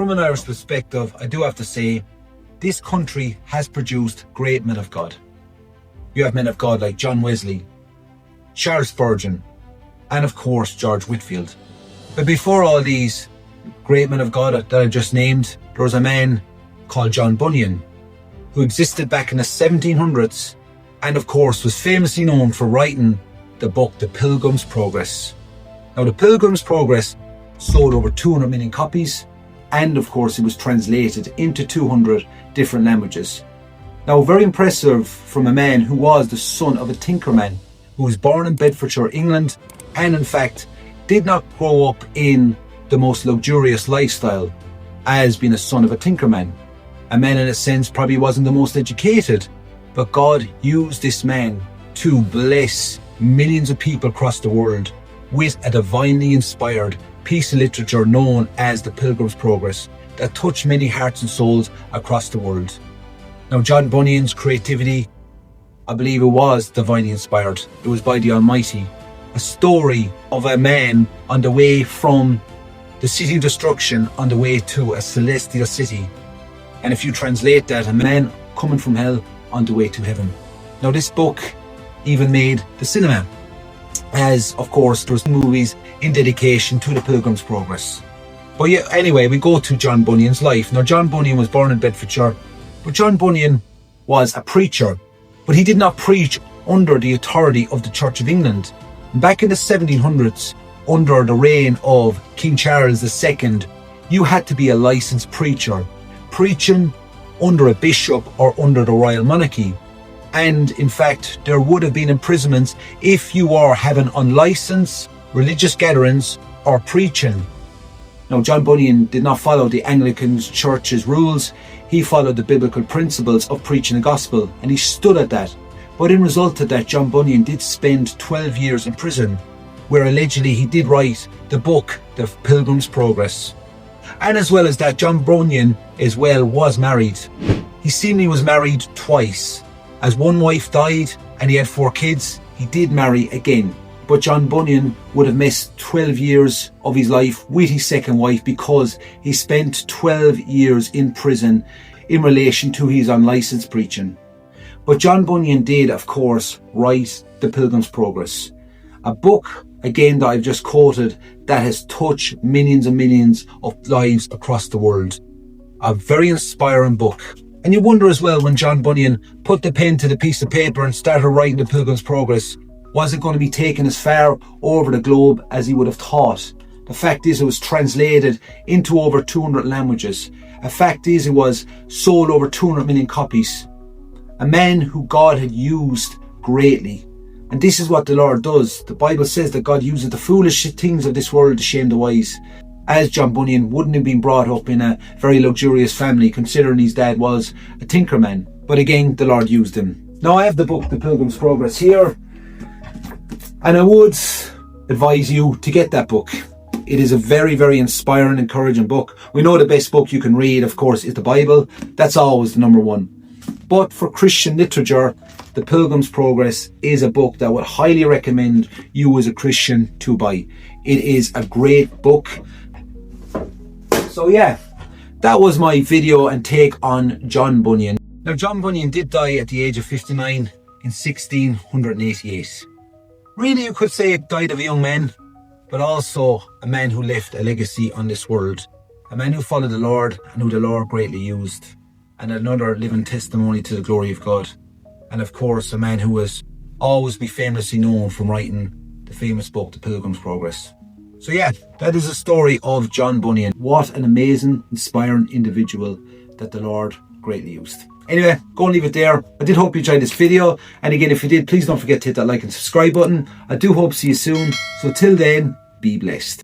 from an Irish perspective, I do have to say, this country has produced great men of God. You have men of God like John Wesley, Charles Spurgeon, and of course George Whitefield. But before all these great men of God that I just named, there was a man called John Bunyan, who existed back in the 1700s and of course was famously known for writing the book The Pilgrim's Progress. Now the Pilgrim's Progress sold over 200 million copies, and of course it was translated into 200 different languages. Now very impressive from a man who was the son of a tinkerman, who was born in Bedfordshire, England, and in fact did not grow up in the most luxurious lifestyle as being a son of a tinkerman. A man in a sense probably wasn't the most educated, but God used this man to bless millions of people across the world with a divinely inspired piece of literature known as The Pilgrim's Progress that touched many hearts and souls across the world. Now John Bunyan's creativity, I believe it was divinely inspired. It was by the Almighty. A story of a man on the way from the city of destruction on the way to a celestial city. And if you translate that, a man coming from hell on the way to heaven. Now this book even made the cinema, as of course there was movies in dedication to the Pilgrim's Progress. But yeah, anyway, we go to John Bunyan's life. Now John Bunyan was born in Bedfordshire, but John Bunyan was a preacher, but he did not preach under the authority of the Church of England. Back in the 1700s, under the reign of King Charles II, you had to be a licensed preacher, preaching under a bishop or under the royal monarchy. And in fact, there would have been imprisonments if you were having unlicensed religious gatherings or preaching. Now, John Bunyan did not follow the Anglican Church's rules. He followed the biblical principles of preaching the gospel, and he stood at that. But in result of that, John Bunyan did spend 12 years in prison, where allegedly he did write the book, The Pilgrim's Progress. And as well as that, John Bunyan as well was married. He seemingly was married twice. As one wife died and he had 4 kids, he did marry again. But John Bunyan would have missed 12 years of his life with his second wife because he spent 12 years in prison in relation to his unlicensed preaching. But John Bunyan did, of course, write The Pilgrim's Progress, a book, again, that I've just quoted, that has touched millions and millions of lives across the world. A very inspiring book. And you wonder as well, when John Bunyan put the pen to the piece of paper and started writing The Pilgrim's Progress, was it going to be taken as far over the globe as he would have thought? The fact is, it was translated into over 200 languages. The fact is, it was sold over 200 million copies. A man who God had used greatly. And this is what the Lord does. The Bible says that God uses the foolish things of this world to shame the wise. As John Bunyan wouldn't have been brought up in a very luxurious family, considering his dad was a tinkerman. But again, the Lord used him. Now I have the book, The Pilgrim's Progress, here. And I would advise you to get that book. It is a very, very inspiring, encouraging book. We know the best book you can read, of course, is the Bible. That's always the number one. But for Christian literature, The Pilgrim's Progress is a book that I would highly recommend you as a Christian to buy. It is a great book. So yeah, that was my video and take on John Bunyan. Now John Bunyan did die at the age of 59 in 1688. Really, you could say it died of a young man, but also a man who left a legacy on this world. A man who followed the Lord and who the Lord greatly used. And another living testimony to the glory of God. And of course, a man who will always be famously known from writing the famous book, The Pilgrim's Progress. So yeah, that is the story of John Bunyan. What an amazing, inspiring individual that the Lord greatly used. Anyway, go and leave it there. I did hope you enjoyed this video. And again, if you did, please don't forget to hit that like and subscribe button. I do hope to see you soon. So till then, be blessed.